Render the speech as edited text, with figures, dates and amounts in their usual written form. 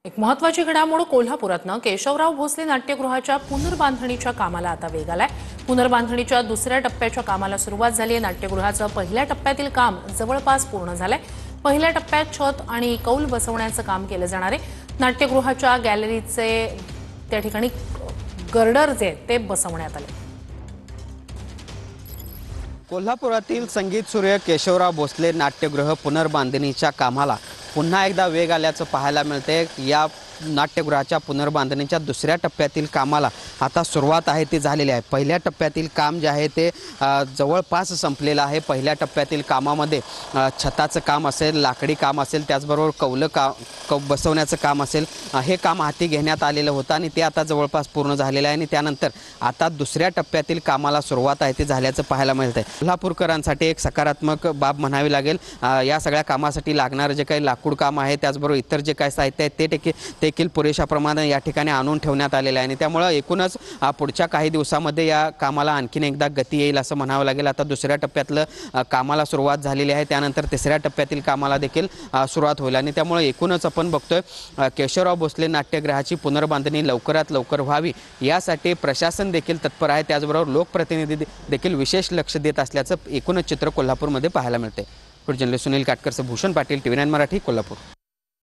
एक महत्त्वाची घडामोड कोल्हापुरातनं केशवराव भोसले नाट्यगृहाच्या पुनर्बांधणीच्या कामाला आता वेग आलाय। पुनर्बांधणीच्या दुसऱ्या टप्प्याच्या कामाला सुरुवात झाली आहे। नाट्यगृहाचं पहिल्या टप्प्यातील काम जवळपास पूर्ण झालंय। पहिल्या टप्प्यात छत आणि कौल बसवण्याचं काम केलं जाणार आहे। नाट्यगृहाच्या गॅलरीचे त्या ठिकाणी गर्डर जे ते बसवण्यात आले। कोल्हापुरातील संगीत सूर्य केशवराव भोसले नाट्यगृह पुनर्बांधणीच्या कामाला पुन्हा एकदा वेग आल्याचं पाहायला मिळते। या नाट्यगृहाच्या पुनर्बांधणीच्या दुसऱ्या टप्प्यातील कामाला आता सुरुवात आहे ती झालेली आहे। पहिल्या टप्प्यातील काम जे आहे ते जवळपास संपलेलं आहे। पहिल्या टप्प्यातील कामामध्ये छताचं काम असेल, लाकडी काम असेल, त्याचबरोबर कौल बसवण्याचं काम असेल, हे काम हाती घेण्यात आलेलं होतं आणि ते आता जवळपास पूर्ण झालेलं आहे आणि त्यानंतर आता दुसऱ्या टप्प्यातील कामाला सुरुवात आहे ती झाल्याचं पाहायला मिळतंय। कोल्हापूरकरांसाठी एक सकारात्मक बाब म्हणावी लागेल। या सगळ्या कामासाठी लागणारं जे काही लाकूड काम आहे, त्याचबरोबर इतर जे काही साहित्य आहे ते देखील पुरेशा प्रमाणात या ठिकाणी आणून ठेवण्यात आलेलं आहे आणि त्यामुळे एकूणच पुढच्या काही दिवसांमध्ये या कामाला आणखीन एकदा गती येईल असं म्हणावं लागेल। आता दुसऱ्या टप्प्यातलं कामाला सुरुवात झालेली आहे, त्यानंतर तिसऱ्या टप्प्यातील कामाला देखील सुरुवात होईल आणि त्यामुळे एकूणच आपण बघतोय केशवराव भोसले नाट्यगृहाची पुनर्बांधणी लवकरात लवकर व्हावी यासाठी प्रशासन देखील तत्पर आहे, त्याचबरोबर लोकप्रतिनिधी देखील विशेष लक्ष देत असल्याचं एकूणच चित्र कोल्हापूरमध्ये पाहायला मिळते। Journalist Sunil Katkar, Bhushan Patil, TV9 Marathi, Kolhapur.